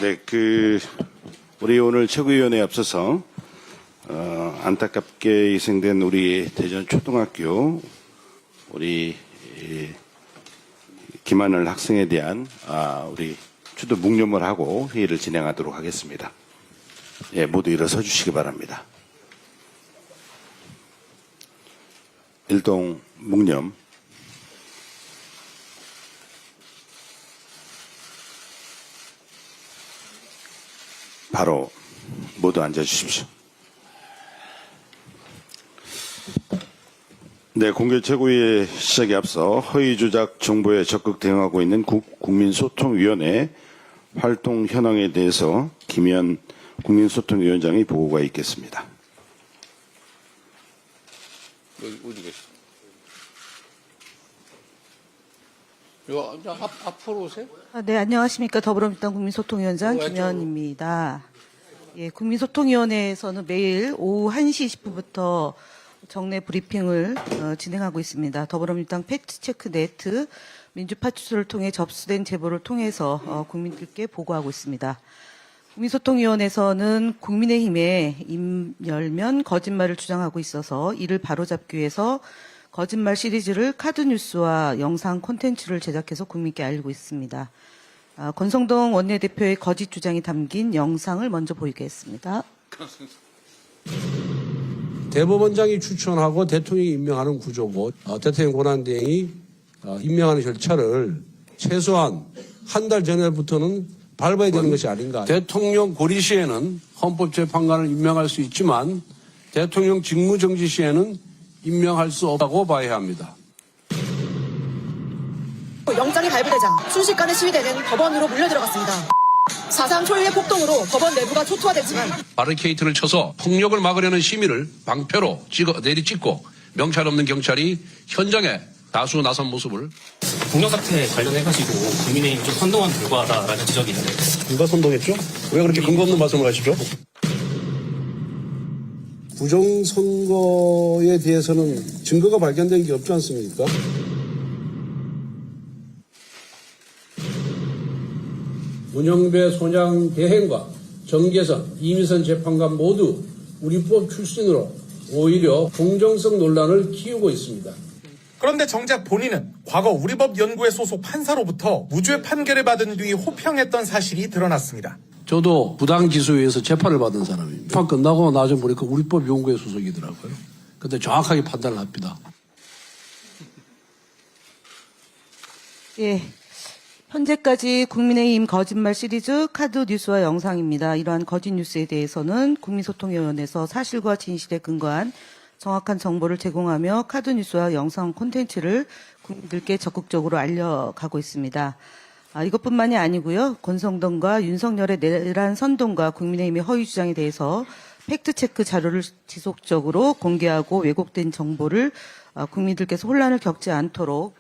네, 우리 오늘 최고위원회에 앞서서, 안타깝게 희생된 우리 대전 초등학교, 우리, 김하늘 학생에 대한, 우리 추도 묵념을 하고 회의를 진행하도록 하겠습니다. 예, 모두 일어서 주시기 바랍니다. 일동 묵념. 바로 모두 앉아주십시오. 네, 공개 최고위의 시작에 앞서 허위 조작 정보에 적극 대응하고 있는 국민소통위원회 활동 현황에 대해서 김현 국민소통위원장의 보고가 있겠습니다. 어디 계시? 이거 앞으로 오세요. 네, 안녕하십니까. 더불어민주당 국민소통위원장 김현입니다. 예, 국민소통위원회에서는 매일 오후 1시 20분부터 정례 브리핑을 진행하고 있습니다. 더불어민주당 팩트체크 네트 민주파출소를 통해 접수된 제보를 통해서 국민들께 보고하고 있습니다. 국민소통위원회에서는 국민의힘의 임열면 거짓말을 주장하고 있어서 이를 바로잡기 위해서 거짓말 시리즈를 카드뉴스와 영상 콘텐츠를 제작해서 국민께 알리고 있습니다. 권성동 원내대표의 거짓 주장이 담긴 영상을 먼저 보이겠습니다. 대법원장이 추천하고 대통령이 임명하는 구조고 대통령 권한대행이 임명하는 절차를 최소한 한 달 전에부터는 밟아야 되는 것이 아닌가. 대통령 고리 시에는 헌법재판관을 임명할 수 있지만 대통령 직무정지 시에는 임명할 수 없다고 봐야 합니다. 영장이 발부되자 순식간에 시위대는 법원으로 몰려들어갔습니다. 4.3 초유의 폭동으로 법원 내부가 초토화됐지만 바리케이트를 쳐서 폭력을 막으려는 시민을 방패로 내리찍고 명찰 없는 경찰이 현장에 다수 나선 모습을 공영 사태 관련해가지고 국민의힘이 좀 선동한 결과다라는 지적이 있는데 누가 선동했죠? 왜 그렇게 근거 없는 말씀을 하시죠? 부정선거에 대해서는 증거가 발견된 게 없지 않습니까? 문영배 소장 대행과 정계선, 이미선 재판관 모두 우리 법 출신으로 오히려 공정성 논란을 키우고 있습니다. 그런데 정작 본인은 과거 우리법 연구회 소속 판사로부터 무죄 판결을 받은 뒤 호평했던 사실이 드러났습니다. 저도 부당기소에서 재판을 받은 사람입니다. 재판 끝나고 나중에 보니까 우리법 연구회 소속이더라고요. 근데 정확하게 판단을 합니다. 예. 현재까지 국민의힘 거짓말 시리즈 카드 뉴스와 영상입니다. 이러한 거짓 뉴스에 대해서는 국민소통위원회에서 사실과 진실에 근거한 정확한 정보를 제공하며 카드 뉴스와 영상 콘텐츠를 국민들께 적극적으로 알려가고 있습니다. 이것뿐만이 아니고요. 권성동과 윤석열의 내란 선동과 국민의힘의 허위 주장에 대해서 팩트체크 자료를 지속적으로 공개하고 왜곡된 정보를 국민들께서 혼란을 겪지 않도록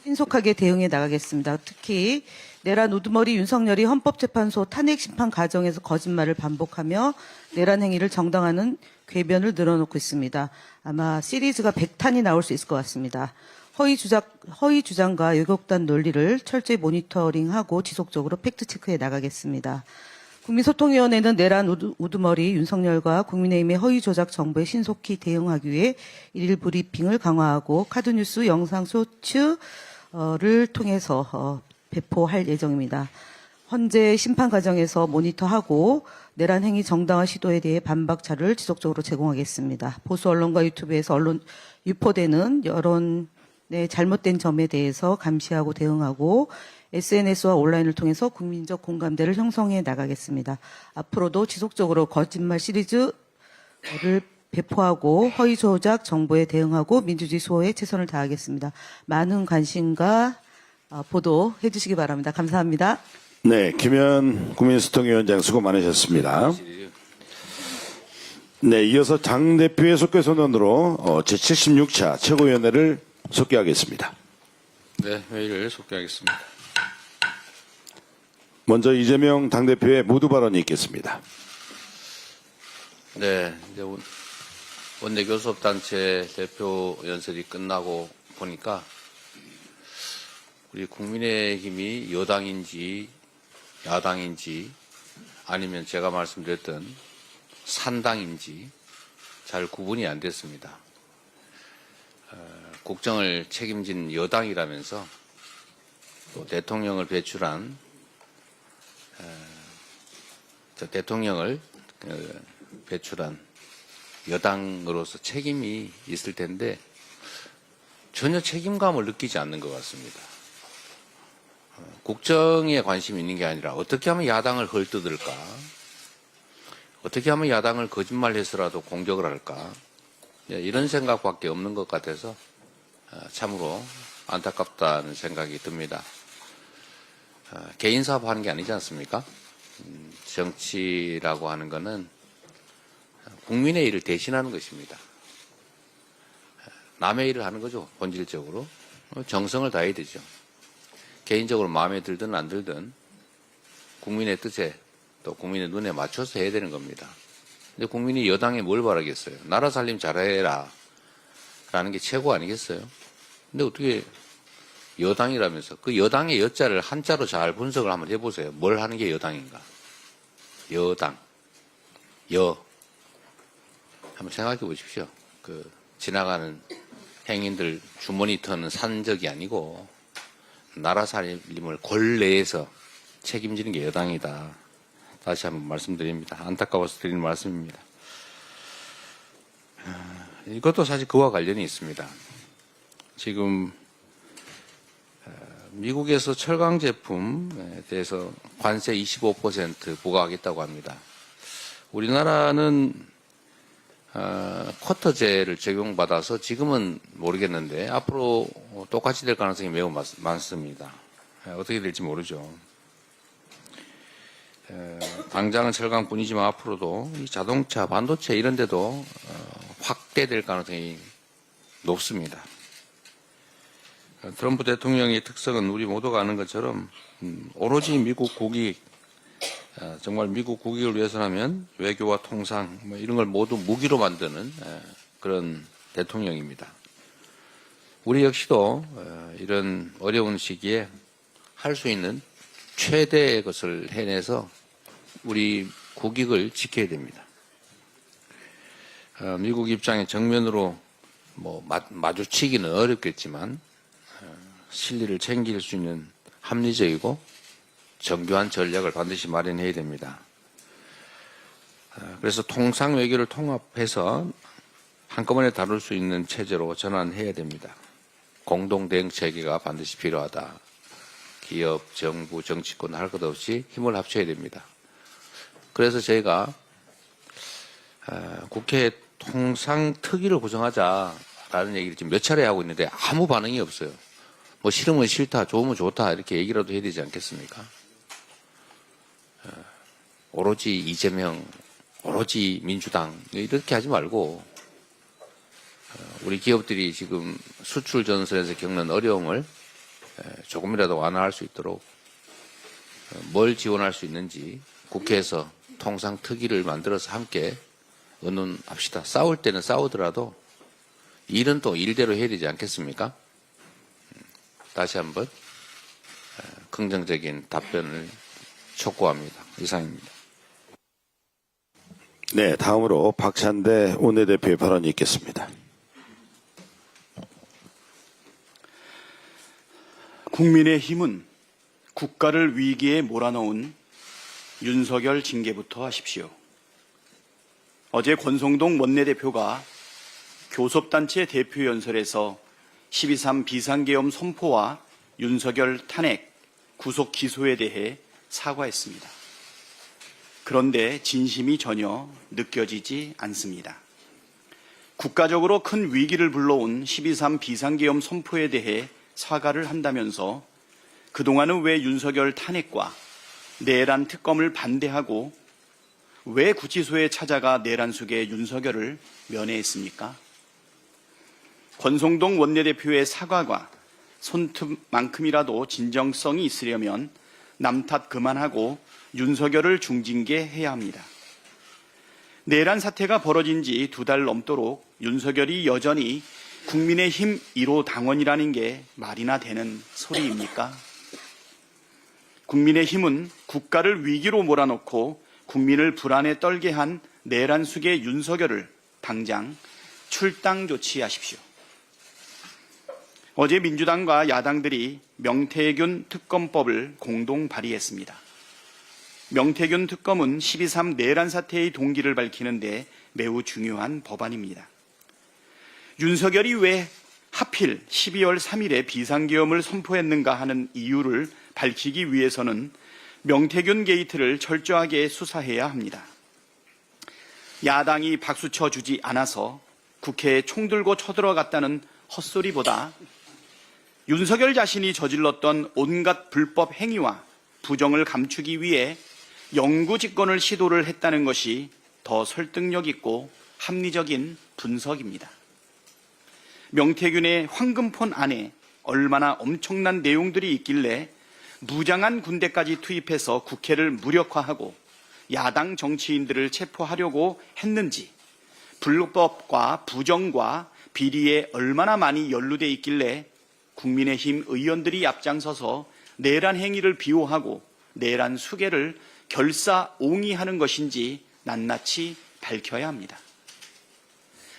신속하게 대응해 나가겠습니다. 특히 내란 우두머리 윤석열이 헌법재판소 탄핵 심판 과정에서 거짓말을 반복하며 내란 행위를 정당화하는 궤변을 늘어놓고 있습니다. 아마 시리즈가 100탄이 나올 수 있을 것 같습니다. 허위 주장과 왜곡된 논리를 철저히 모니터링하고 지속적으로 팩트체크해 나가겠습니다. 국민소통위원회는 내란 우두머리 윤석열과 국민의힘의 허위 조작 정보에 신속히 대응하기 위해 일일 브리핑을 강화하고 카드뉴스 영상 쇼츠를 통해서 배포할 예정입니다. 현재 심판 과정에서 모니터하고 내란 행위 정당화 시도에 대해 반박 자료를 지속적으로 제공하겠습니다. 보수 언론과 유튜브에서 유포되는 여론의 잘못된 점에 대해서 감시하고 대응하고 SNS와 온라인을 통해서 국민적 공감대를 형성해 나가겠습니다. 앞으로도 지속적으로 거짓말 시리즈를 배포하고 허위 조작 정보에 대응하고 민주주의 수호에 최선을 다하겠습니다. 많은 관심과 보도해 주시기 바랍니다. 감사합니다. 네, 김현 국민소통위원장 수고 많으셨습니다. 네, 이어서 장 대표의 속개 선언으로 제76차 최고위원회를 속개하겠습니다. 네, 회의를 속개하겠습니다. 먼저 이재명 당대표의 모두 발언이 있겠습니다. 네, 이제 원내교섭단체 대표 연설이 끝나고 보니까 우리 국민의힘이 여당인지 야당인지 아니면 제가 말씀드렸던 산당인지 잘 구분이 안 됐습니다. 국정을 책임진 여당이라면서 또 대통령을 배출한 대통령을 배출한 여당으로서 책임이 있을 텐데 전혀 책임감을 느끼지 않는 것 같습니다. 국정에 관심이 있는 게 아니라 어떻게 하면 야당을 헐뜯을까? 어떻게 하면 야당을 거짓말해서라도 공격을 할까? 이런 생각밖에 없는 것 같아서 참으로 안타깝다는 생각이 듭니다. 개인 사업하는 게 아니지 않습니까? 정치라고 하는 것은 국민의 일을 대신하는 것입니다. 남의 일을 하는 거죠, 본질적으로. 정성을 다해야 되죠. 개인적으로 마음에 들든 안 들든 국민의 뜻에 또 국민의 눈에 맞춰서 해야 되는 겁니다. 근데 국민이 여당에 뭘 바라겠어요? 나라 살림 잘해라 라는 게 최고 아니겠어요? 근데 어떻게 여당이라면서 그 여당의 여자를 한자로 잘 분석을 한번 해보세요. 뭘 하는 게 여당인가? 여당, 한번 생각해 보십시오. 그 지나가는 행인들 주머니 터는 산적이 아니고 나라 살림을 권내에서 책임지는 게 여당이다. 다시 한번 말씀드립니다. 안타까워서 드리는 말씀입니다. 이것도 사실 그와 관련이 있습니다. 지금 미국에서 철강 제품에 대해서 관세 25% 부과하겠다고 합니다. 우리나라는 쿼터제를 적용받아서 지금은 모르겠는데 앞으로 똑같이 될 가능성이 매우 많습니다. 어떻게 될지 모르죠. 당장은 철강뿐이지만 앞으로도 이 자동차, 반도체 이런 데도 확대될 가능성이 높습니다. 트럼프 대통령의 특성은 우리 모두가 아는 것처럼 오로지 미국 국익, 정말 미국 국익을 위해서라면 외교와 통상 이런 걸 모두 무기로 만드는 그런 대통령입니다. 우리 역시도 이런 어려운 시기에 할 수 있는 최대의 것을 해내서 우리 국익을 지켜야 됩니다. 미국 입장에 정면으로 마주치기는 어렵겠지만 실리를 챙길 수 있는 합리적이고 정교한 전략을 반드시 마련해야 됩니다. 그래서 통상 외교를 통합해서 한꺼번에 다룰 수 있는 체제로 전환해야 됩니다. 공동 대응 체계가 반드시 필요하다. 기업, 정부, 정치권 할 것 없이 힘을 합쳐야 됩니다. 그래서 저희가 국회 통상 특위를 구성하자라는 얘기를 지금 몇 차례 하고 있는데 아무 반응이 없어요. 뭐 싫으면 싫다, 좋으면 좋다 이렇게 얘기라도 해야 되지 않겠습니까? 오로지 이재명, 오로지 민주당 이렇게 하지 말고 우리 기업들이 지금 수출 전선에서 겪는 어려움을 조금이라도 완화할 수 있도록 뭘 지원할 수 있는지 국회에서 통상 특위를 만들어서 함께 의논합시다. 싸울 때는 싸우더라도 일은 또 일대로 해야 되지 않겠습니까? 다시 한번 긍정적인 답변을 촉구합니다. 이상입니다. 네, 다음으로 박찬대 원내대표의 발언이 있겠습니다. 국민의힘은 국가를 위기에 몰아넣은 윤석열 징계부터 하십시오. 어제 권성동 원내대표가 교섭단체 대표연설에서 12.3 비상계엄 선포와 윤석열 탄핵, 구속 기소에 대해 사과했습니다. 그런데 진심이 전혀 느껴지지 않습니다. 국가적으로 큰 위기를 불러온 12.3 비상계엄 선포에 대해 사과를 한다면서 그동안은 왜 윤석열 탄핵과 내란 특검을 반대하고 왜 구치소에 찾아가 내란 속의 윤석열을 면회했습니까? 권성동 원내대표의 사과가 손톱만큼이라도 진정성이 있으려면 남 탓 그만하고 윤석열을 중징계해야 합니다. 내란 사태가 벌어진 지 2달 넘도록 윤석열이 여전히 국민의힘 1호 당원이라는 게 말이나 되는 소리입니까? 국민의힘은 국가를 위기로 몰아넣고 국민을 불안에 떨게 한 내란숙의 윤석열을 당장 출당 조치하십시오. 어제 민주당과 야당들이 명태균 특검법을 공동 발의했습니다. 명태균 특검은 12.3 내란 사태의 동기를 밝히는데 매우 중요한 법안입니다. 윤석열이 왜 하필 12월 3일에 비상계엄을 선포했는가 하는 이유를 밝히기 위해서는 명태균 게이트를 철저하게 수사해야 합니다. 야당이 박수쳐 주지 않아서 국회에 총 들고 쳐들어갔다는 헛소리보다 윤석열 자신이 저질렀던 온갖 불법 행위와 부정을 감추기 위해 영구집권을 시도를 했다는 것이 더 설득력 있고 합리적인 분석입니다. 명태균의 황금폰 안에 얼마나 엄청난 내용들이 있길래 무장한 군대까지 투입해서 국회를 무력화하고 야당 정치인들을 체포하려고 했는지, 불법과 부정과 비리에 얼마나 많이 연루돼 있길래 국민의힘 의원들이 앞장서서 내란 행위를 비호하고 내란 수계를 결사옹이하는 것인지 낱낱이 밝혀야 합니다.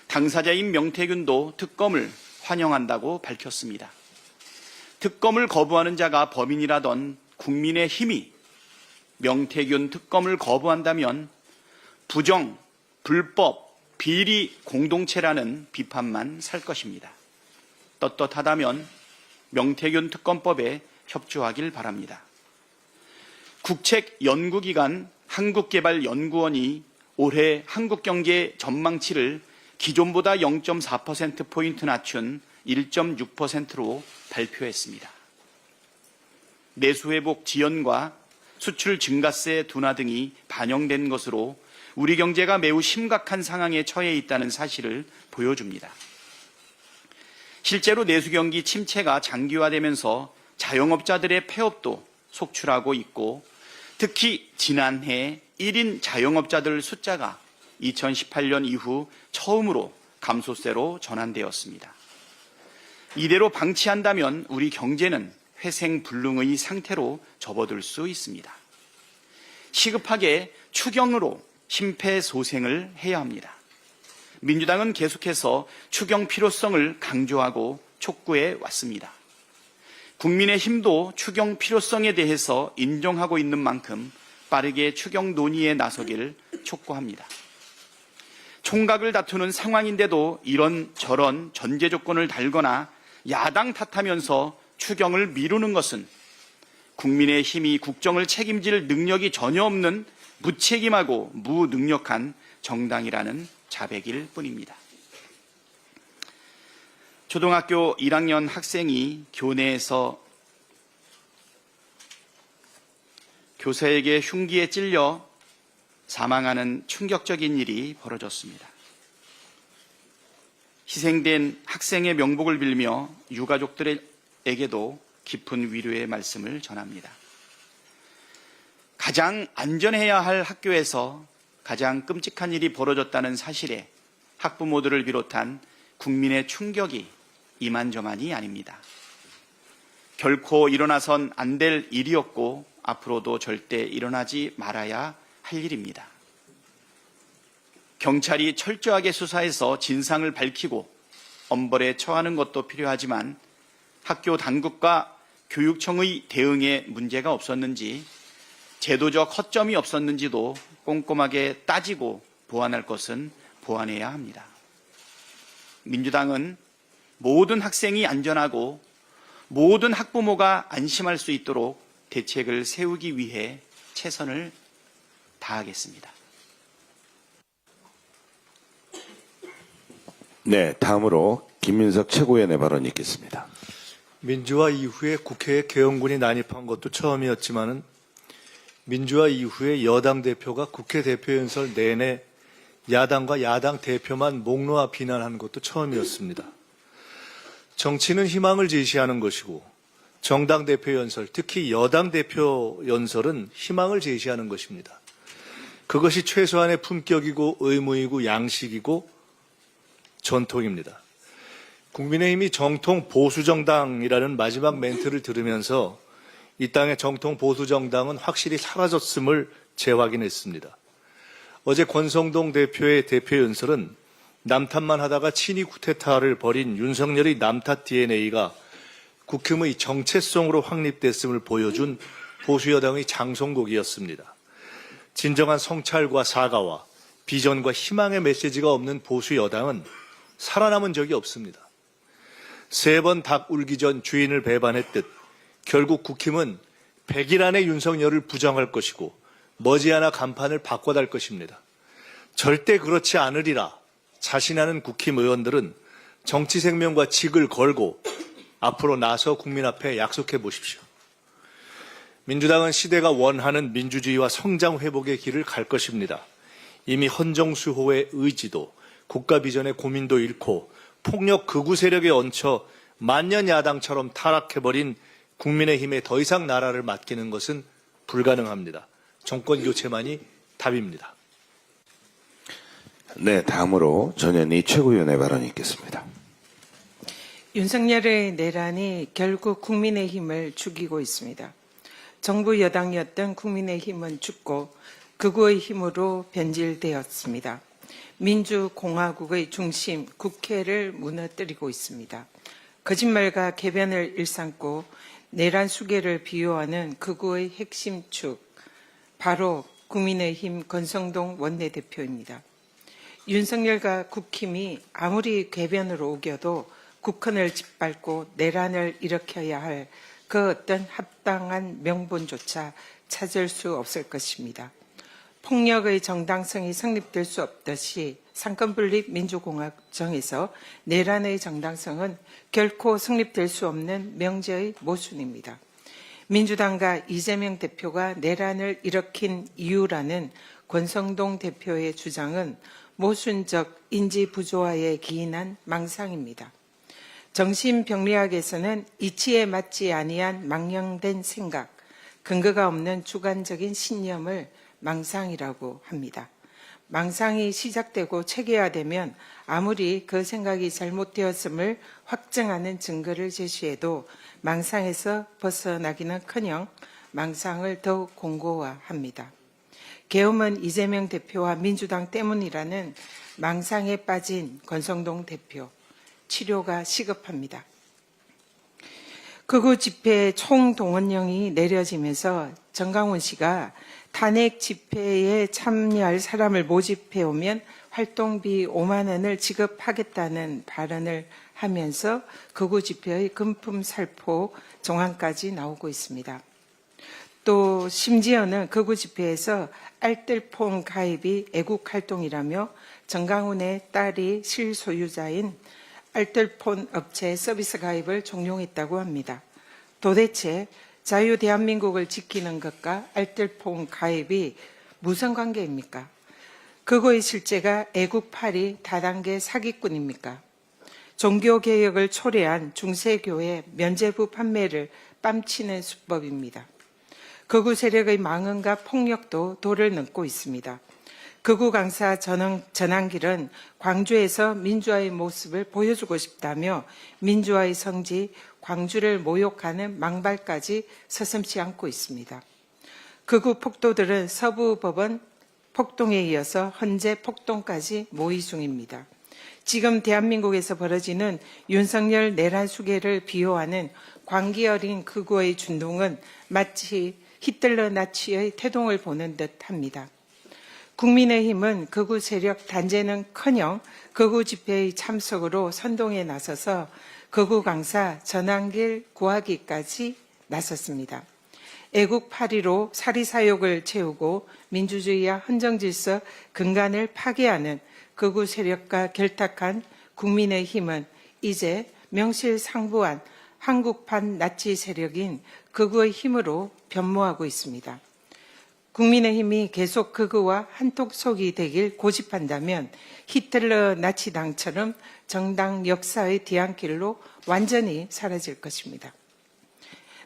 당사자인 명태균도 특검을 환영한다고 밝혔습니다. 특검을 거부하는 자가 범인이라던 국민의힘이 명태균 특검을 거부한다면 부정, 불법, 비리 공동체라는 비판만 살 것입니다. 떳떳하다면 명태균 특검법에 협조하길 바랍니다. 국책연구기관 한국개발연구원이 올해 한국경제 전망치를 기존보다 0.4%포인트 낮춘 1.6%로 발표했습니다. 내수회복 지연과 수출 증가세 둔화 등이 반영된 것으로 우리 경제가 매우 심각한 상황에 처해 있다는 사실을 보여줍니다. 실제로 내수경기 침체가 장기화되면서 자영업자들의 폐업도 속출하고 있고 특히 지난해 1인 자영업자들 숫자가 2018년 이후 처음으로 감소세로 전환되었습니다. 이대로 방치한다면 우리 경제는 회생불능의 상태로 접어들 수 있습니다. 시급하게 추경으로 심폐소생을 해야 합니다. 민주당은 계속해서 추경 필요성을 강조하고 촉구해 왔습니다. 국민의힘도 추경 필요성에 대해서 인정하고 있는 만큼 빠르게 추경 논의에 나서길 촉구합니다. 총각을 다투는 상황인데도 이런저런 전제 조건을 달거나 야당 탓하면서 추경을 미루는 것은 국민의힘이 국정을 책임질 능력이 전혀 없는 무책임하고 무능력한 정당이라는 자백일 뿐입니다. 초등학교 1학년 학생이 교내에서 교사에게 흉기에 찔려 사망하는 충격적인 일이 벌어졌습니다. 희생된 학생의 명복을 빌며 유가족들에게도 깊은 위로의 말씀을 전합니다. 가장 안전해야 할 학교에서 가장 끔찍한 일이 벌어졌다는 사실에 학부모들을 비롯한 국민의 충격이 이만저만이 아닙니다. 결코 일어나선 안 될 일이었고 앞으로도 절대 일어나지 말아야 할 일입니다. 경찰이 철저하게 수사해서 진상을 밝히고 엄벌에 처하는 것도 필요하지만 학교 당국과 교육청의 대응에 문제가 없었는지 제도적 허점이 없었는지도 꼼꼼하게 따지고 보완할 것은 보완해야 합니다. 민주당은 모든 학생이 안전하고 모든 학부모가 안심할 수 있도록 대책을 세우기 위해 최선을 다하겠습니다. 네, 다음으로 김민석 최고위원의 발언이 있겠습니다. 민주화 이후에 국회에 개헌군이 난입한 것도 처음이었지만은 민주화 이후에 여당 대표가 국회 대표 연설 내내 야당과 야당 대표만 목 놓아 비난하는 것도 처음이었습니다. 정치는 희망을 제시하는 것이고 정당 대표 연설, 특히 여당 대표 연설은 희망을 제시하는 것입니다. 그것이 최소한의 품격이고 의무이고 양식이고 전통입니다. 국민의힘이 정통 보수정당이라는 마지막 멘트를 들으면서 이 땅의 정통 보수 정당은 확실히 사라졌음을 재확인했습니다. 어제 권성동 대표의 대표 연설은 남탓만 하다가 친위 쿠데타를 벌인 윤석열의 남탓 DNA가 국힘의 정체성으로 확립됐음을 보여준 보수 여당의 장송곡이었습니다. 진정한 성찰과 사과와 비전과 희망의 메시지가 없는 보수 여당은 살아남은 적이 없습니다. 3번 닭 울기 전 주인을 배반했듯 결국 국힘은 100일 안에 윤석열을 부정할 것이고 머지않아 간판을 바꿔달 것입니다. 절대 그렇지 않으리라 자신하는 국힘 의원들은 정치 생명과 직을 걸고 앞으로 나서 국민 앞에 약속해 보십시오. 민주당은 시대가 원하는 민주주의와 성장 회복의 길을 갈 것입니다. 이미 헌정수호의 의지도 국가 비전의 고민도 잃고 폭력 극우 세력에 얹혀 만년 야당처럼 타락해버린 국민의힘에 더 이상 나라를 맡기는 것은 불가능합니다. 정권 교체만이 답입니다. 네, 다음으로 전현희 최고위원의 발언이 있겠습니다. 윤석열의 내란이 결국 국민의힘을 죽이고 있습니다. 정부 여당이었던 국민의힘은 죽고 극우의 힘으로 변질되었습니다. 민주공화국의 중심 국회를 무너뜨리고 있습니다. 거짓말과 궤변을 일삼고 내란 수계를 비유하는 극우의 핵심 축, 바로 국민의힘 권성동 원내대표입니다. 윤석열과 국힘이 아무리 궤변으로 우겨도 국헌을 짓밟고 내란을 일으켜야 할 그 어떤 합당한 명분조차 찾을 수 없을 것입니다. 폭력의 정당성이 성립될 수 없듯이 상권분립 민주공화정에서 내란의 정당성은 결코 성립될 수 없는 명제의 모순입니다. 민주당과 이재명 대표가 내란을 일으킨 이유라는 권성동 대표의 주장은 모순적 인지 부조화에 기인한 망상입니다. 정신병리학에서는 이치에 맞지 아니한 망령된 생각, 근거가 없는 주관적인 신념을 망상이라고 합니다. 망상이 시작되고 체계화되면 아무리 그 생각이 잘못되었음을 확증하는 증거를 제시해도 망상에서 벗어나기는커녕 망상을 더욱 공고화합니다. 계엄은 이재명 대표와 민주당 때문이라는 망상에 빠진 권성동 대표, 치료가 시급합니다. 극우 집회 총동원령이 내려지면서 정강훈 씨가 탄핵 집회에 참여할 사람을 모집해 오면 활동비 5만 원을 지급하겠다는 발언을 하면서 극우 집회의 금품 살포 정황까지 나오고 있습니다. 또 심지어는 극우 집회에서 알뜰폰 가입이 애국 활동이라며 정강훈의 딸이 실소유자인 알뜰폰 업체 서비스 가입을 종용했다고 합니다. 도대체 자유 대한민국을 지키는 것과 알뜰폰 가입이 무슨 관계입니까? 극우의 실제가 애국팔이 다단계 사기꾼입니까? 종교개혁을 초래한 중세교회 면죄부 판매를 뺨치는 수법입니다. 극우 세력의 망언과 폭력도 도를 넘고 있습니다. 극우 강사 전한길은 광주에서 민주화의 모습을 보여주고 싶다며 민주화의 성지 광주를 모욕하는 망발까지 서슴지 않고 있습니다. 극우 폭도들은 서부법원 폭동에 이어서 헌재 폭동까지 모의 중입니다. 지금 대한민국에서 벌어지는 윤석열 내란 수계를 비호하는 광기 어린 극우의 준동은 마치 히틀러 나치의 태동을 보는 듯합니다. 국민의힘은 극우 세력 단죄는커녕 극우 집회의 참석으로 선동에 나서서 극우 강사 전한길 구하기까지 나섰습니다. 애국 파리로 사리사욕을 채우고 민주주의와 헌정질서 근간을 파괴하는 극우 세력과 결탁한 국민의힘은 이제 명실상부한 한국판 나치 세력인 극우의 힘으로 변모하고 있습니다. 국민의힘이 계속 극우와 한톡속이 되길 고집한다면 히틀러 나치당처럼 정당 역사의 뒤안길로 완전히 사라질 것입니다.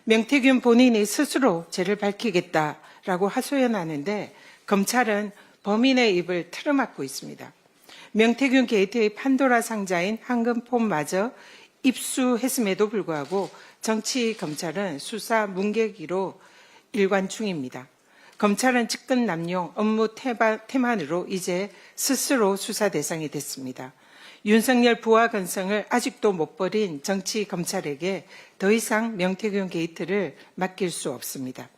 명태균 본인이 스스로 죄를 밝히겠다라고 하소연하는데 검찰은 범인의 입을 틀어막고 있습니다. 명태균 게이트의 판도라 상자인 황금폰마저 입수했음에도 불구하고 정치검찰은 수사 문개기로 일관 중입니다. 검찰은 측근 남용, 업무 태만으로 이제 스스로 수사 대상이 됐습니다. 윤석열 부하 건성을 아직도 못 버린 정치검찰에게 더 이상 명태균 게이트를 맡길 수 없습니다.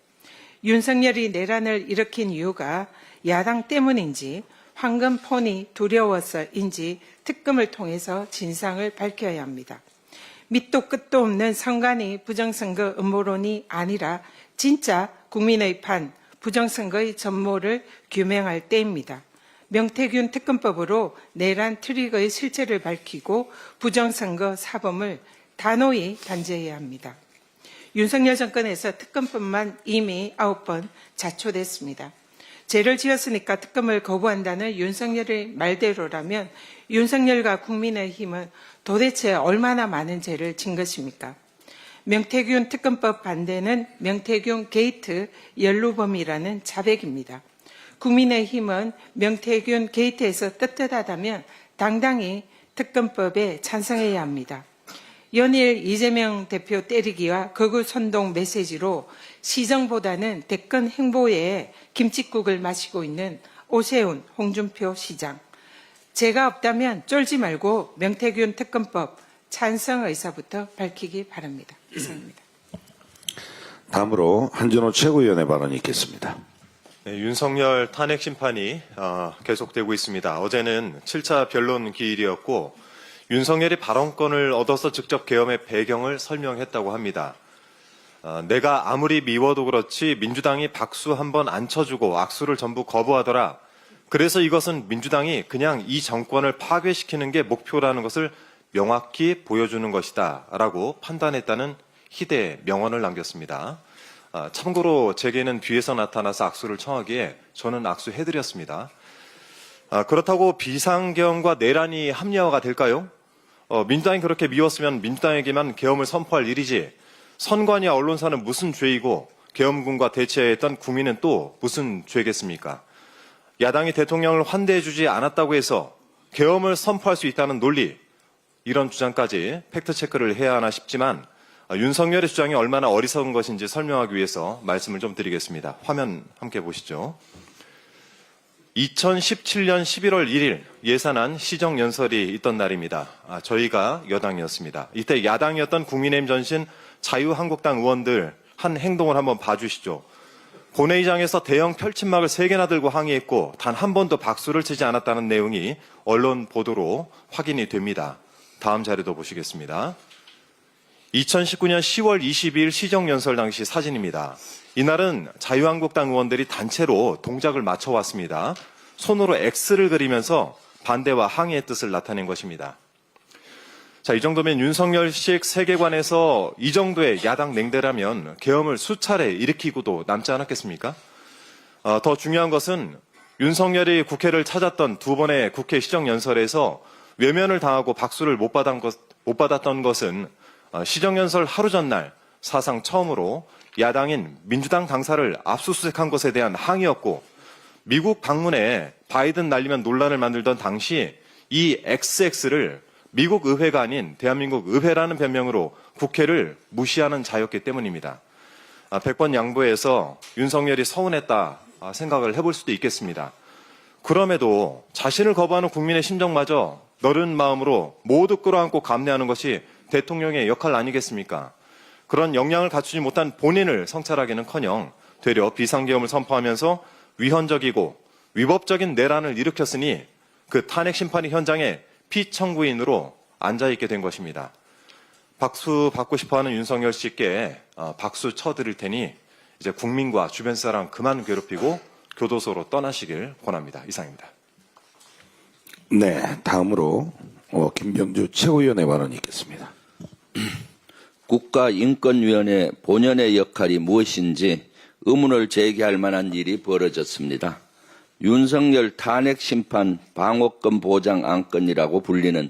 윤석열이 내란을 일으킨 이유가 야당 때문인지 황금폰이 두려워서인지 특검을 통해서 진상을 밝혀야 합니다. 밑도 끝도 없는 선관위 부정선거 음모론이 아니라 진짜 국민의 판 부정선거의 전모를 규명할 때입니다. 명태균 특검법으로 내란 트리거의 실체를 밝히고 부정선거 사범을 단호히 단죄해야 합니다. 윤석열 정권에서 특검법만 이미 9번 자초됐습니다. 죄를 지었으니까 특검을 거부한다는 윤석열의 말대로라면 윤석열과 국민의힘은 도대체 얼마나 많은 죄를 진 것입니까? 명태균 특검법 반대는 명태균 게이트 연루범이라는 자백입니다. 국민의힘은 명태균 게이트에서 떳떳하다면 당당히 특검법에 찬성해야 합니다. 연일 이재명 대표 때리기와 극우 선동 메시지로 시정보다는 대권 행보에 김칫국을 마시고 있는 오세훈, 홍준표 시장. 죄가 없다면 쫄지 말고 명태균 특검법 찬성 의사부터 밝히기 바랍니다. 이상입니다. 다음으로 한준호 최고위원의 발언이 있겠습니다. 네, 윤석열 탄핵 심판이 계속되고 있습니다. 어제는 7차 변론 기일이었고 윤석열이 발언권을 얻어서 직접 계엄의 배경을 설명했다고 합니다. 내가 아무리 미워도 그렇지 민주당이 박수 한번 안 쳐주고 악수를 전부 거부하더라. 그래서 이것은 민주당이 그냥 이 정권을 파괴시키는 게 목표라는 것을 명확히 보여주는 것이다 라고 판단했다는 희대의 명언을 남겼습니다. 참고로 제게는 뒤에서 나타나서 악수를 청하기에 저는 악수해드렸습니다. 그렇다고 비상계엄과 내란이 합리화가 될까요? 민주당이 그렇게 미웠으면 민주당에게만 계엄을 선포할 일이지 선관위와 언론사는 무슨 죄이고 계엄군과 대체했던 국민은 또 무슨 죄겠습니까? 야당이 대통령을 환대해주지 않았다고 해서 계엄을 선포할 수 있다는 논리, 이런 주장까지 팩트체크를 해야 하나 싶지만 윤석열의 주장이 얼마나 어리석은 것인지 설명하기 위해서 말씀을 좀 드리겠습니다. 화면 함께 보시죠. 2017년 11월 1일 예산안 시정연설이 있던 날입니다. 저희가 여당이었습니다. 이때 야당이었던 국민의힘 전신 자유한국당 의원들 한 행동을 한번 봐주시죠. 본회의장에서 대형 펼침막을 3개나 들고 항의했고 단 한 번도 박수를 치지 않았다는 내용이 언론 보도로 확인이 됩니다. 다음 자료도 보시겠습니다. 2019년 10월 22일 시정연설 당시 사진입니다. 이날은 자유한국당 의원들이 단체로 동작을 맞춰왔습니다. 손으로 X를 그리면서 반대와 항의의 뜻을 나타낸 것입니다. 자, 이 정도면 윤석열식 세계관에서 이 정도의 야당 냉대라면 계엄을 수차례 일으키고도 남지 않았겠습니까? 더 중요한 것은 윤석열이 국회를 찾았던 2번의 국회 시정연설에서 외면을 당하고 박수를 못 받았던 것은 시정연설 하루 전날 사상 처음으로 야당인 민주당 당사를 압수수색한 것에 대한 항의였고 미국 방문에 바이든 날리면 논란을 만들던 당시 이 XX를 미국 의회가 아닌 대한민국 의회라는 변명으로 국회를 무시하는 자였기 때문입니다. 100번 양보해서 윤석열이 서운했다 생각을 해볼 수도 있겠습니다. 그럼에도 자신을 거부하는 국민의 심정마저 너른 마음으로 모두 끌어안고 감내하는 것이 대통령의 역할 아니겠습니까? 그런 역량을 갖추지 못한 본인을 성찰하기는커녕 되려 비상계엄을 선포하면서 위헌적이고 위법적인 내란을 일으켰으니 그 탄핵 심판의 현장에 피청구인으로 앉아있게 된 것입니다. 박수 받고 싶어하는 윤석열 씨께 박수 쳐드릴 테니 이제 국민과 주변 사람 그만 괴롭히고 교도소로 떠나시길 권합니다. 이상입니다. 네, 다음으로 김병주 최고위원의 발언이 있겠습니다. 국가인권위원회 본연의 역할이 무엇인지 의문을 제기할 만한 일이 벌어졌습니다. 윤석열 탄핵 심판 방어권 보장 안건이라고 불리는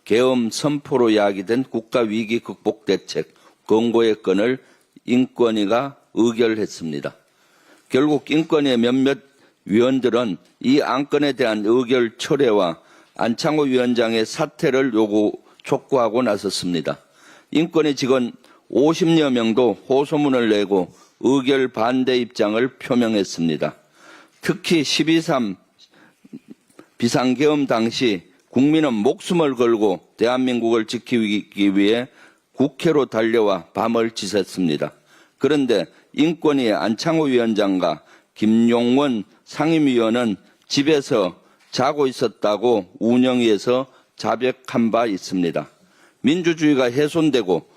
계엄 선포로 야기된 국가위기 극복 대책 권고의 건을 인권위가 의결했습니다. 결국 인권위의 몇몇 위원들은 이 안건에 대한 의결 철회와 안창호 위원장의 사퇴를 촉구하고 나섰습니다. 인권위 직원 50여 명도 호소문을 내고 의결 반대 입장을 표명했습니다. 특히 12.3 비상계엄 당시 국민은 목숨을 걸고 대한민국을 지키기 위해 국회로 달려와 밤을 지샜습니다. 그런데 인권위의 안창호 위원장과 김용원 상임위원은 집에서 자고 있었다고 운영위에서 자백한 바 있습니다. 민주주의가 훼손되고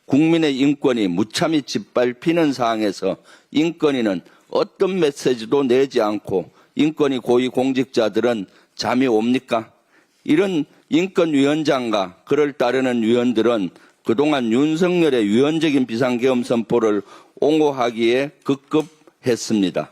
국민의 인권이 무참히 짓밟히는 상황에서 인권위는 어떤 메시지도 내지 않고 인권위 고위 공직자들은 잠이 옵니까? 이런 인권위원장과 그를 따르는 위원들은 그동안 윤석열의 위헌적인 비상계엄 선포를 옹호하기에 급급했습니다.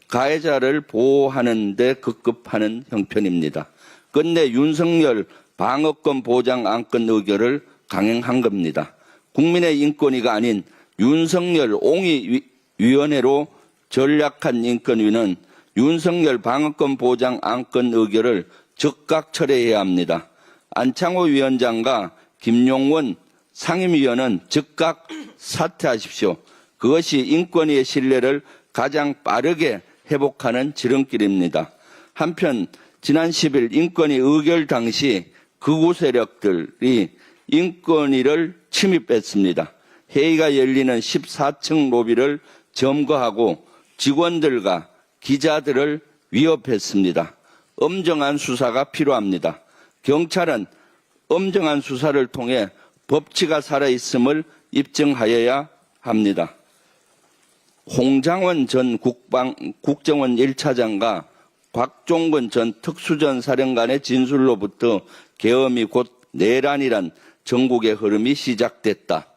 가해자를 보호하는 데 급급하는 형편입니다. 끝내 윤석열 방어권 보장 안건 의결을 강행한 겁니다. 국민의 인권위가 아닌 윤석열 옹의위원회로 전략한 인권위는 윤석열 방어권 보장 안건 의결을 즉각 철회해야 합니다. 안창호 위원장과 김용원 상임위원은 즉각 사퇴하십시오. 그것이 인권위의 신뢰를 가장 빠르게 회복하는 지름길입니다. 한편 지난 10일 인권위 의결 당시 극우 세력들이 인권위를 침입했습니다. 회의가 열리는 14층 로비를 점거하고 직원들과 기자들을 위협했습니다. 엄정한 수사가 필요합니다. 경찰은 엄정한 수사를 통해 법치가 살아있음을 입증하여야 합니다. 홍장원 전 국정원 1차장과 곽종근 전 특수전 사령관의 진술로부터 계엄이 곧 내란이란 전국의 흐름이 시작됐다.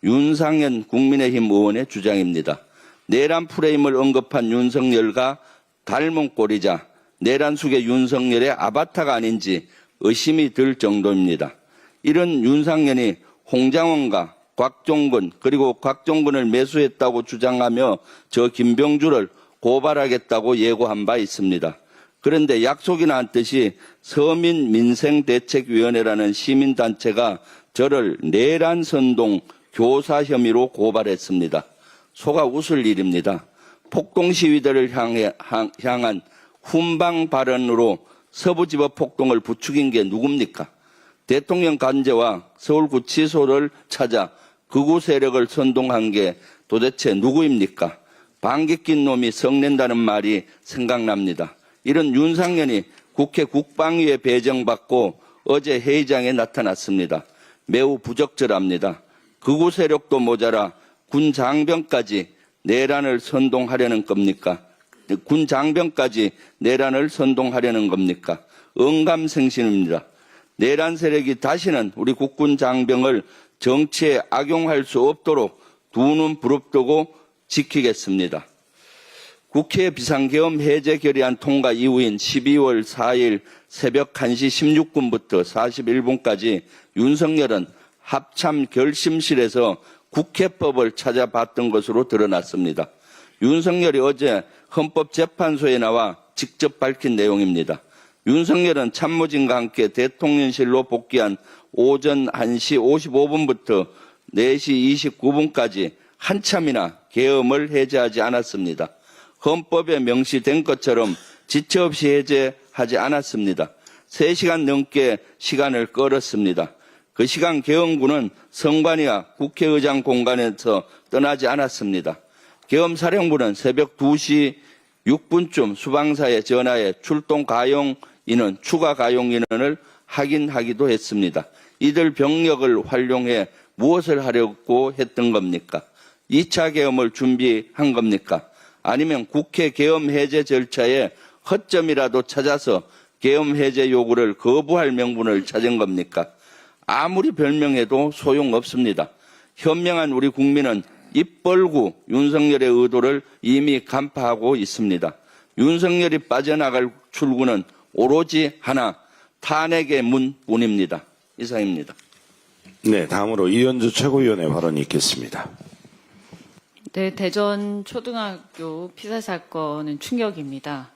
윤상현 국민의힘 의원의 주장입니다. 내란 프레임을 언급한 윤석열과 닮은 꼴이자 내란 속의 윤석열의 아바타가 아닌지 의심이 들 정도입니다. 이런 윤상현이 홍장원과 곽종근 그리고 곽종근을 매수했다고 주장하며 저 김병주를 고발하겠다고 예고한 바 있습니다. 그런데 약속이나 한 듯이 서민민생대책위원회라는 시민단체가 저를 내란 선동 교사 혐의로 고발했습니다. 속아 웃을 일입니다. 폭동시위대를 향한 훈방 발언으로 서부지법 폭동을 부추긴 게 누굽니까? 대통령 관저와 서울구치소를 찾아 극우 세력을 선동한 게 도대체 누구입니까? 방귀 낀 놈이 성낸다는 말이 생각납니다. 이런 윤상현이 국회 국방위에 배정받고 어제 회의장에 나타났습니다. 매우 부적절합니다. 극우 세력도 모자라 군 장병까지 내란을 선동하려는 겁니까? 군 장병까지 내란을 선동하려는 겁니까? 언감생심입니다. 내란 세력이 다시는 우리 국군 장병을 정치에 악용할 수 없도록 두 눈 부릅뜨고 지키겠습니다. 국회 비상계엄 해제 결의안 통과 이후인 12월 4일 새벽 1시 16분부터 41분까지 윤석열은 합참 결심실에서 국회법을 찾아봤던 것으로 드러났습니다. 윤석열이 어제 헌법재판소에 나와 직접 밝힌 내용입니다. 윤석열은 참모진과 함께 대통령실로 복귀한 오전 1시 55분부터 4시 29분까지 한참이나 계엄을 해제하지 않았습니다. 헌법에 명시된 것처럼 지체 없이 해제하지 않았습니다. 3시간 넘게 시간을 끌었습니다. 그 시간 계엄군은 선관위와 국회의장 공간에서 떠나지 않았습니다. 계엄사령부는 새벽 2시 6분쯤 수방사에 전화해 출동 가용 인원, 추가 가용 인원을 확인하기도 했습니다. 이들 병력을 활용해 무엇을 하려고 했던 겁니까? 2차 계엄을 준비한 겁니까? 아니면 국회 계엄 해제 절차에 허점이라도 찾아서 계엄 해제 요구를 거부할 명분을 찾은 겁니까? 아무리 별명해도 소용없습니다. 현명한 우리 국민은 입 벌고 윤석열의 의도를 이미 간파하고 있습니다. 윤석열이 빠져나갈 출구는 오로지 하나, 탄핵의 문뿐입니다. 이상입니다. 네, 다음으로 이현주 최고위원의 발언이 있겠습니다. 네, 대전 초등학교 피살 사건은 충격입니다.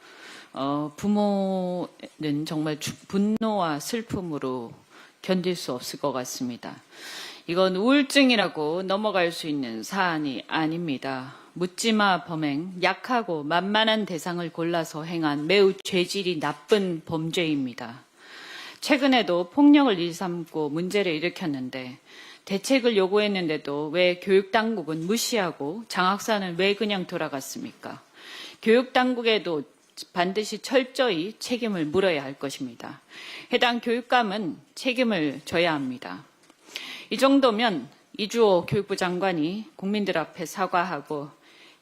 부모는 정말 분노와 슬픔으로 견딜 수 없을 것 같습니다. 이건 우울증이라고 넘어갈 수 있는 사안이 아닙니다. 묻지마 범행, 약하고 만만한 대상을 골라서 행한 매우 죄질이 나쁜 범죄입니다. 최근에도 폭력을 일삼고 문제를 일으켰는데 대책을 요구했는데도 왜 교육당국은 무시하고 장학사는 왜 그냥 돌아갔습니까? 교육당국에도 반드시 철저히 책임을 물어야 할 것입니다. 해당 교육감은 책임을 져야 합니다. 이 정도면 이주호 교육부 장관이 국민들 앞에 사과하고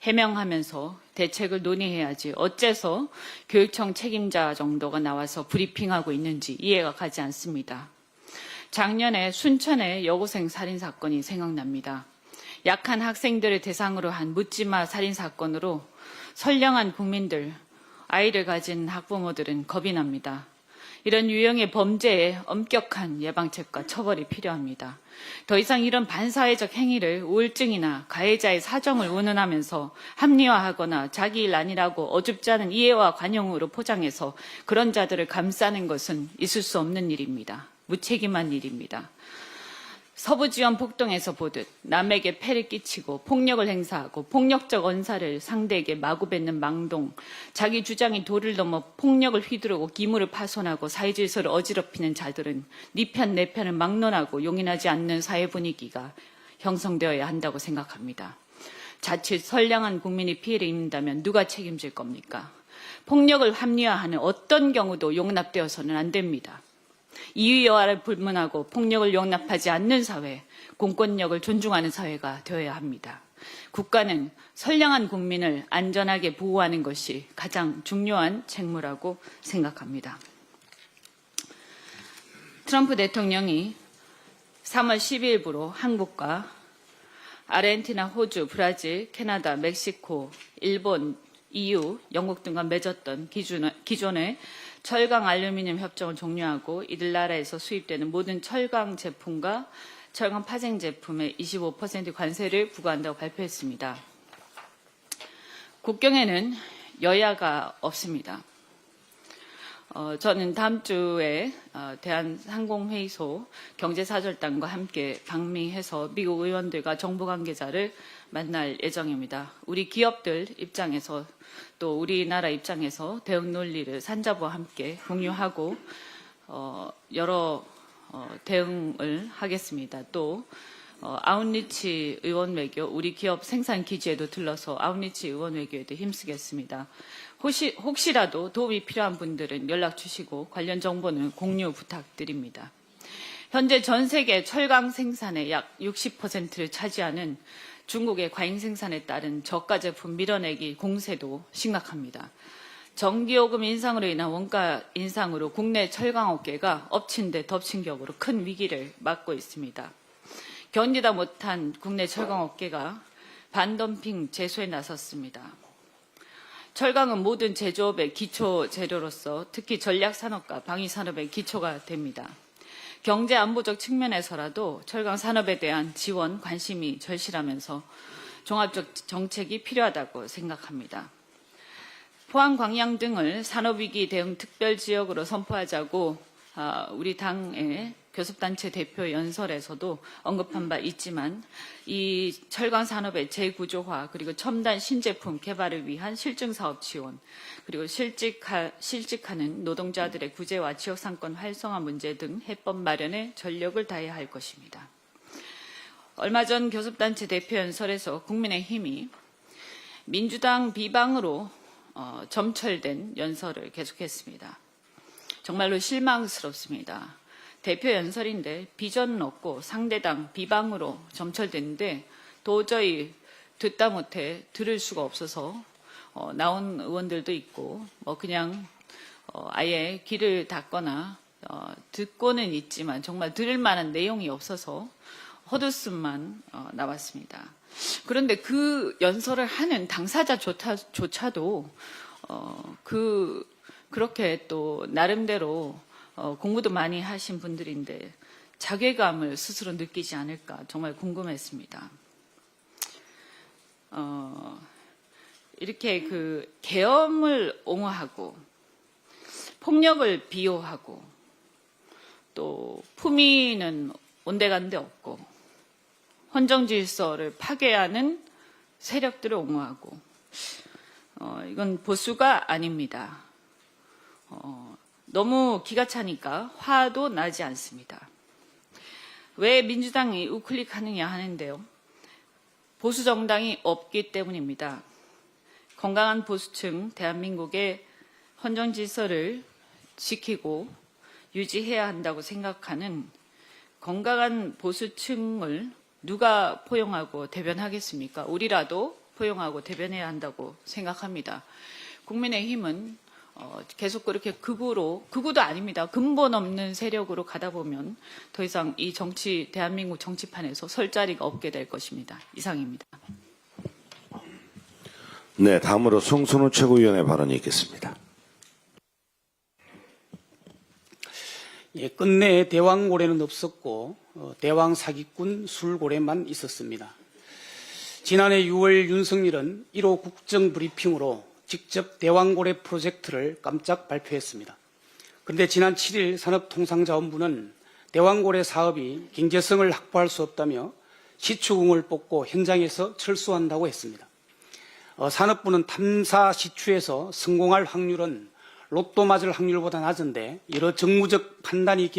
해명하면서 대책을 논의해야지 어째서 교육청 책임자 정도가 나와서 브리핑하고 있는지 이해가 가지 않습니다. 작년에 순천의 여고생 살인사건이 생각납니다. 약한 학생들을 대상으로 한 묻지마 살인사건으로 선량한 국민들, 아이를 가진 학부모들은 겁이 납니다. 이런 유형의 범죄에 엄격한 예방책과 처벌이 필요합니다. 더 이상 이런 반사회적 행위를 우울증이나 가해자의 사정을 운운하면서 합리화하거나 자기 일 아니라고 어줍지 않은 이해와 관용으로 포장해서 그런 자들을 감싸는 것은 있을 수 없는 일입니다. 무책임한 일입니다. 서부지원 폭동에서 보듯 남에게 폐를 끼치고 폭력을 행사하고 폭력적 언사를 상대에게 마구 뱉는 망동, 자기 주장이 도를 넘어 폭력을 휘두르고 기물을 파손하고 사회질서를 어지럽히는 자들은 네 편 내 편을 막론하고 용인하지 않는 사회 분위기가 형성되어야 한다고 생각합니다. 자칫 선량한 국민이 피해를 입는다면 누가 책임질 겁니까? 폭력을 합리화하는 어떤 경우도 용납되어서는 안 됩니다. 이유여하를 불문하고 폭력을 용납하지 않는 사회, 공권력을 존중하는 사회가 되어야 합니다. 국가는 선량한 국민을 안전하게 보호하는 것이 가장 중요한 책무라고 생각합니다. 트럼프 대통령이 3월 12일부로 한국과 아르헨티나, 호주, 브라질, 캐나다, 멕시코, 일본, EU, 영국 등과 맺었던 기존의 철강 알루미늄 협정을 종료하고 이들 나라에서 수입되는 모든 철강 제품과 철강 파생 제품에 25% 관세를 부과한다고 발표했습니다. 국경에는 여야가 없습니다. 저는 다음 주에 대한항공회의소 경제사절단과 함께 방미해서 미국 의원들과 정부 관계자를 만날 예정입니다. 우리 기업들 입장에서 또 우리나라 입장에서 대응 논리를 산자부와 함께 공유하고 여러 대응을 하겠습니다. 또 아웃리치 의원 외교, 우리 기업 생산 기지에도 들러서 아웃리치 의원 외교에도 힘쓰겠습니다. 혹시라도 도움이 필요한 분들은 연락 주시고 관련 정보는 공유 부탁드립니다. 현재 전 세계 철강 생산의 약 60%를 차지하는 중국의 과잉 생산에 따른 저가 제품 밀어내기 공세도 심각합니다. 전기요금 인상으로 인한 원가 인상으로 국내 철강업계가 엎친 데 덮친 격으로 큰 위기를 맞고 있습니다. 견디다 못한 국내 철강업계가 반덤핑 제소에 나섰습니다. 철강은 모든 제조업의 기초 재료로서 특히 전략산업과 방위산업의 기초가 됩니다. 경제 안보적 측면에서라도 철강 산업에 대한 지원, 관심이 절실하면서 종합적 정책이 필요하다고 생각합니다. 포항, 광양 등을 산업위기 대응 특별지역으로 선포하자고 우리 당의 교섭단체 대표 연설에서도 언급한 바 있지만 이 철강 산업의 재구조화 그리고 첨단 신제품 개발을 위한 실증사업 지원 그리고 실직하는 노동자들의 구제와 지역상권 활성화 문제 등 해법 마련에 전력을 다해야 할 것입니다. 얼마 전 교섭단체 대표 연설에서 국민의힘이 민주당 비방으로 점철된 연설을 계속했습니다. 정말로 실망스럽습니다. 대표 연설인데 비전은 없고 상대당 비방으로 점철됐는데 도저히 듣다 못해 들을 수가 없어서 나온 의원들도 있고 그냥 아예 귀를 닫거나 듣고는 있지만 정말 들을 만한 내용이 없어서 헛웃음만 나왔습니다. 그런데 그 연설을 하는 당사자조차도 그렇게 또 나름대로 공부도 많이 하신 분들인데 자괴감을 스스로 느끼지 않을까 정말 궁금했습니다. 이렇게 그 계엄을 옹호하고 폭력을 비호하고 또 품위는 온데간데 없고 헌정 질서를 파괴하는 세력들을 옹호하고 이건 보수가 아닙니다. 너무 기가 차니까 화도 나지 않습니다. 왜 민주당이 우클릭하느냐 하는데요. 보수 정당이 없기 때문입니다. 건강한 보수층, 대한민국의 헌정 질서를 지키고 유지해야 한다고 생각하는 건강한 보수층을 누가 포용하고 대변하겠습니까? 우리라도 포용하고 대변해야 한다고 생각합니다. 국민의힘은 계속 그렇게 극우도 아닙니다. 근본 없는 세력으로 가다 보면 더 이상 이 대한민국 정치판에서 설 자리가 없게 될 것입니다. 이상입니다. 네, 다음으로 송선우 최고위원의 발언이 있겠습니다. 예, 끝내 대왕고래는 없었고 대왕 사기꾼 술고래만 있었습니다. 지난해 6월 윤석열은 1호 국정브리핑으로 직접 대왕고래 프로젝트를 깜짝 발표했습니다. 그런데 지난 7일 산업통상자원부는 대왕고래 사업이 경제성을 확보할 수 없다며 시추궁을 뽑고 현장에서 철수한다고 했습니다. 산업부는 탐사 시추에서 성공할 확률은 로또 맞을 확률보다 낮은데 여러 정무적 판단이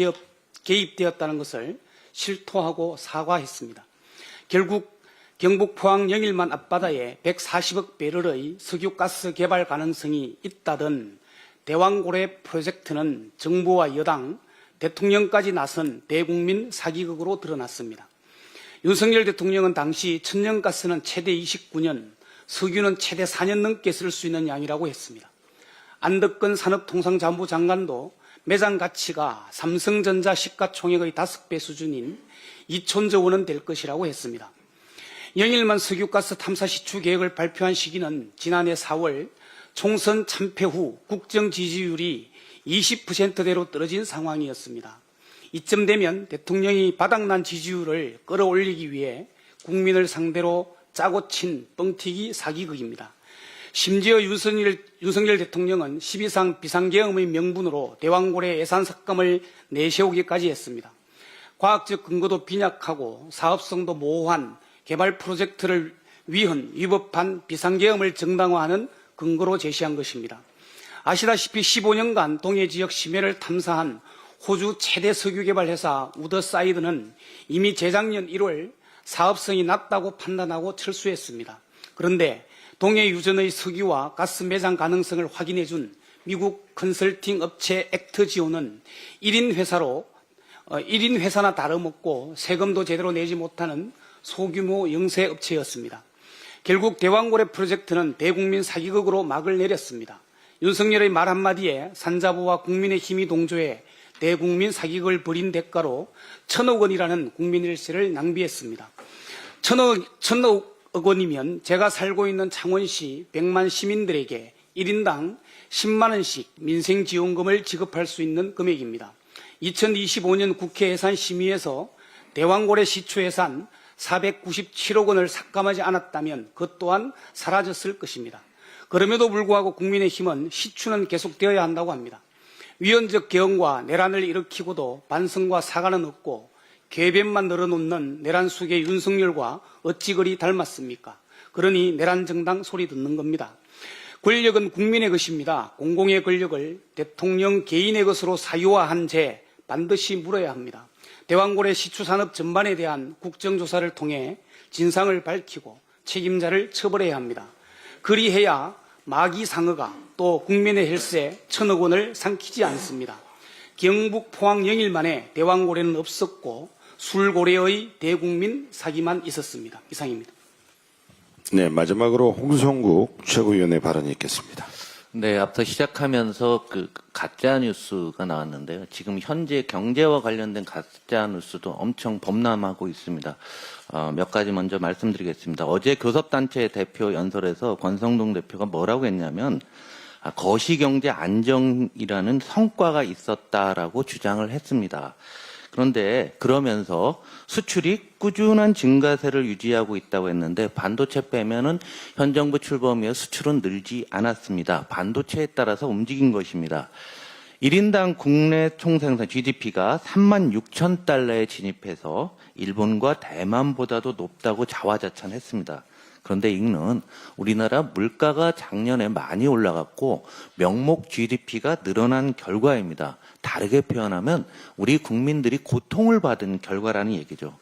개입되었다는 것을 실토하고 사과했습니다. 결국 경북 포항 영일만 앞바다에 140억 배럴의 석유가스 개발 가능성이 있다던 대왕고래 프로젝트는 정부와 여당, 대통령까지 나선 대국민 사기극으로 드러났습니다. 윤석열 대통령은 당시 천연가스는 최대 29년, 석유는 최대 4년 넘게 쓸 수 있는 양이라고 했습니다. 안덕근 산업통상자원부 장관도 매장 가치가 삼성전자 시가총액의 5배 수준인 2천조 원은 될 것이라고 했습니다. 영일만 석유가스 탐사 시추 계획을 발표한 시기는 지난해 4월 총선 참패 후 국정 지지율이 20%대로 떨어진 상황이었습니다. 이쯤 되면 대통령이 바닥난 지지율을 끌어올리기 위해 국민을 상대로 짜고 친 뻥튀기 사기극입니다. 심지어 윤석열 대통령은 12상 비상계엄의 명분으로 대왕고래 예산 삭감을 내세우기까지 했습니다. 과학적 근거도 빈약하고 사업성도 모호한 개발 프로젝트를 위법한 비상계엄을 정당화하는 근거로 제시한 것입니다. 아시다시피 15년간 동해 지역 심해를 탐사한 호주 최대 석유개발회사 우더사이드는 이미 재작년 1월 사업성이 낮다고 판단하고 철수했습니다. 그런데 동해 유전의 석유와 가스 매장 가능성을 확인해준 미국 컨설팅 업체 액트지오는 1인 회사나 다름없고 세금도 제대로 내지 못하는 소규모 영세 업체였습니다. 결국 대왕고래 프로젝트는 대국민 사기극으로 막을 내렸습니다. 윤석열의 말 한마디에 산자부와 국민의힘이 동조해 대국민 사기극을 벌인 대가로 1,000억 원이라는 국민일세를 낭비했습니다. 1,000억 원이면 제가 살고 있는 창원시 100만 시민들에게 1인당 10만 원씩 민생지원금을 지급할 수 있는 금액입니다. 2025년 국회 예산심의에서 대왕고래 시추 예산 497억 원을 삭감하지 않았다면 그것 또한 사라졌을 것입니다. 그럼에도 불구하고 국민의힘은 시추는 계속되어야 한다고 합니다. 위헌적 개헌과 내란을 일으키고도 반성과 사과는 없고 궤변만 늘어놓는 내란 속의 윤석열과 어찌 그리 닮았습니까? 그러니 내란 정당 소리 듣는 겁니다. 권력은 국민의 것입니다. 공공의 권력을 대통령 개인의 것으로 사유화한 죄 반드시 물어야 합니다. 대왕고래 시추산업 전반에 대한 국정조사를 통해 진상을 밝히고 책임자를 처벌해야 합니다. 그리해야 마기상어가 또 국민의 혈세 1,000억 원을 삼키지 않습니다. 경북 포항 영일만에 대왕고래는 없었고 술고래의 대국민 사기만 있었습니다. 이상입니다. 네, 마지막으로 홍성국 최고위원의 발언이 있겠습니다. 네, 앞서 시작하면서 그 가짜 뉴스가 나왔는데요. 지금 현재 경제와 관련된 가짜 뉴스도 엄청 범람하고 있습니다. 몇 가지 먼저 말씀드리겠습니다. 어제 교섭단체 대표 연설에서 권성동 대표가 뭐라고 했냐면 거시경제 안정이라는 성과가 있었다라고 주장을 했습니다. 그런데 그러면서 수출이 꾸준한 증가세를 유지하고 있다고 했는데 반도체 빼면은 현 정부 출범 이후 수출은 늘지 않았습니다. 반도체에 따라서 움직인 것입니다. 1인당 국내 총생산 GDP가 36,000달러에 진입해서 일본과 대만보다도 높다고 자화자찬했습니다. 그런데 이는 우리나라 물가가 작년에 많이 올라갔고 명목 GDP가 늘어난 결과입니다. 다르게 표현하면 우리 국민들이 고통을 받은 결과라는 얘기죠.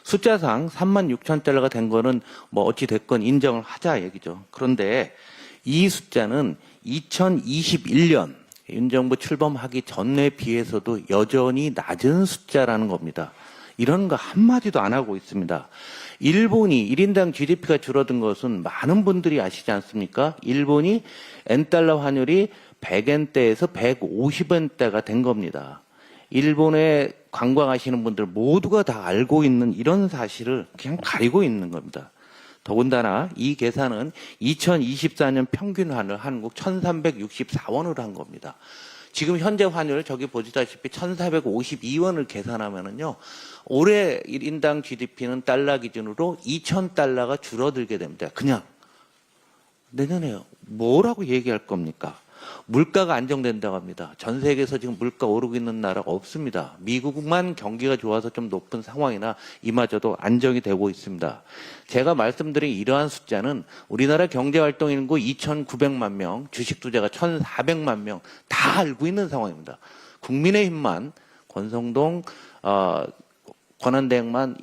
숫자상 36,000달러가 된 거는 뭐 어찌 됐건 인정을 하자 얘기죠. 그런데 이 숫자는 2021년 윤 정부 출범하기 전에 비해서도 여전히 낮은 숫자라는 겁니다. 이런 거 한마디도 안 하고 있습니다. 일본이 1인당 GDP가 줄어든 것은 많은 분들이 아시지 않습니까? 일본이 엔달러 환율이 100엔대에서 150엔대가 된 겁니다. 일본에 관광하시는 분들 모두가 다 알고 있는 이런 사실을 그냥 가리고 있는 겁니다. 더군다나 이 계산은 2024년 평균 환율 한국 1364원으로 한 겁니다. 지금 현재 환율 저기 보시다시피 1452원을 계산하면은요, 올해 1인당 GDP는 달러 기준으로 2000달러가 줄어들게 됩니다. 그냥. 내년에 뭐라고 얘기할 겁니까? 물가가 안정된다고 합니다. 전 세계에서 지금 물가 오르고 있는 나라가 없습니다. 미국만 경기가 좋아서 좀 높은 상황이나 이마저도 안정이 되고 있습니다. 제가 말씀드린 이러한 숫자는 우리나라 경제활동 인구 2,900만 명, 주식 투자가 1,400만 명 다 알고 있는 상황입니다. 국민의힘만 권성동 권한대행만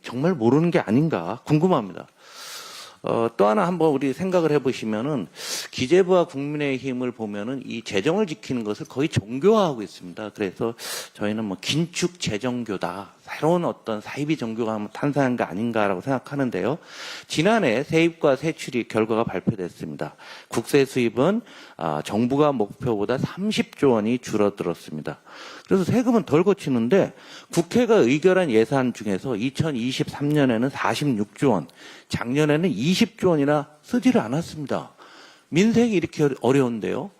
정말 모르는 게 아닌가 궁금합니다. 또 하나 한번 우리 생각을 해보시면은 기재부와 국민의힘을 보면은 이 재정을 지키는 것을 거의 종교화하고 있습니다. 그래서 저희는 뭐 긴축 재정교다, 새로운 어떤 사이비 종교가 한번 탄생한 게 아닌가라고 생각하는데요. 지난해 세입과 세출입 결과가 발표됐습니다. 국세 수입은 정부가 목표보다 30조 원이 줄어들었습니다. 그래서 세금은 덜 거치는데 국회가 의결한 예산 중에서 2023년에는 46조 원, 작년에는 20조 원이나 쓰지를 않았습니다. 민생이 이렇게 어려운데요.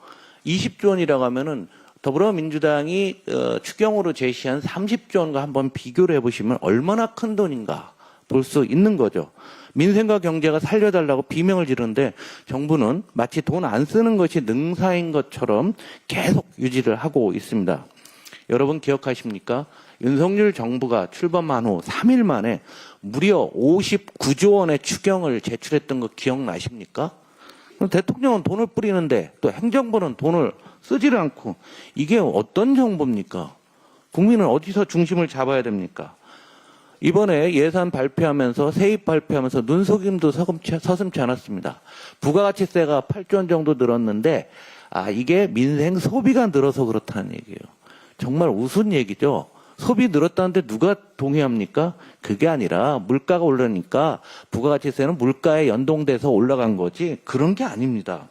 20조 원이라고 하면은 더불어민주당이 추경으로 제시한 30조 원과 한번 비교를 해보시면 얼마나 큰 돈인가 볼 수 있는 거죠. 민생과 경제가 살려달라고 비명을 지르는데 정부는 마치 돈 안 쓰는 것이 능사인 것처럼 계속 유지를 하고 있습니다. 여러분 기억하십니까? 윤석열 정부가 출범한 후 3일 만에 무려 59조 원의 추경을 제출했던 거 기억나십니까? 대통령은 돈을 뿌리는데 또 행정부는 돈을 쓰지를 않고 이게 어떤 정부입니까? 국민은 어디서 중심을 잡아야 됩니까? 이번에 예산 발표하면서 세입 발표하면서 눈속임도 서슴지 않았습니다. 부가가치세가 8조 원 정도 늘었는데 이게 민생 소비가 늘어서 그렇다는 얘기예요. 정말 우스운 얘기죠. 소비 늘었다는데 누가 동의합니까? 그게 아니라 물가가 오르니까 부가가치세는 물가에 연동돼서 올라간 거지 그런 게 아닙니다.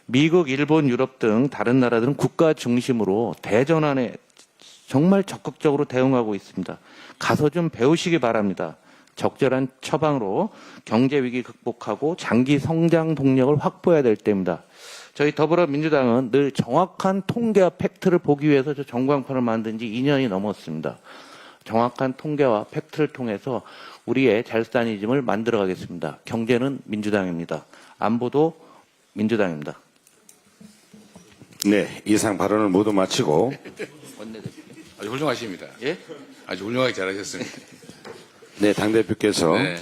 미국, 일본, 유럽 등 다른 나라들은 국가 중심으로 대전환에 정말 적극적으로 대응하고 있습니다. 가서 좀 배우시기 바랍니다. 적절한 처방으로 경제 위기 극복하고 장기 성장 동력을 확보해야 될 때입니다. 저희 더불어민주당은 늘 정확한 통계와 팩트를 보기 위해서 저 전광판을 만든 지 2년이 넘었습니다. 정확한 통계와 팩트를 통해서 우리의 잘사니즘을 만들어가겠습니다. 경제는 민주당입니다. 안보도 민주당입니다. 네, 이상 발언을 모두 마치고 아주 훌륭하십니다. 예? 아주 훌륭하게 잘하셨습니다. 네, 당대표께서 네.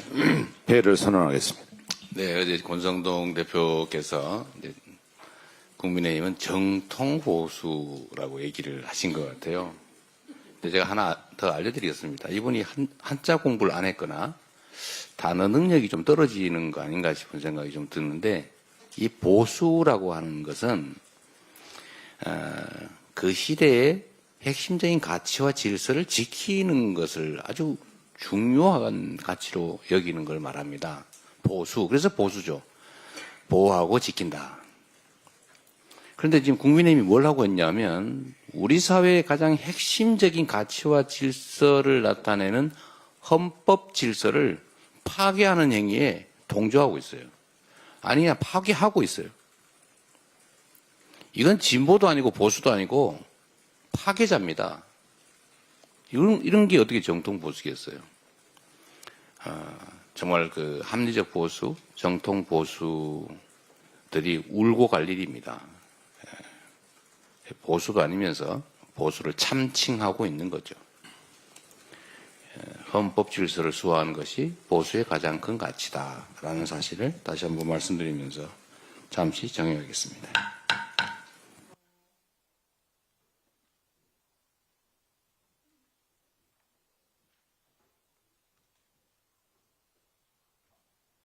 회의를 선언하겠습니다. 네, 어제 권성동 대표께서 이제 국민의힘은 정통보수라고 얘기를 하신 것 같아요. 근데 제가 하나 더 알려드리겠습니다. 이분이 한자 공부를 안 했거나 단어 능력이 좀 떨어지는 거 아닌가 싶은 생각이 좀 드는데 이 보수라고 하는 것은 그 시대의 핵심적인 가치와 질서를 지키는 것을 아주 중요한 가치로 여기는 걸 말합니다. 보수. 그래서 보수죠. 보호하고 지킨다. 그런데 지금 국민의힘이 뭘 하고 있냐면 우리 사회의 가장 핵심적인 가치와 질서를 나타내는 헌법 질서를 파괴하는 행위에 동조하고 있어요. 아니야, 파괴하고 있어요. 이건 진보도 아니고 보수도 아니고 파괴자입니다. 이런 게 어떻게 정통 보수겠어요? 정말 그 합리적 보수, 정통 보수들이 울고 갈 일입니다. 보수가 아니면서 보수를 참칭하고 있는 거죠. 헌법 질서를 수호하는 것이 보수의 가장 큰 가치다라는 사실을 다시 한번 말씀드리면서 잠시 정리하겠습니다.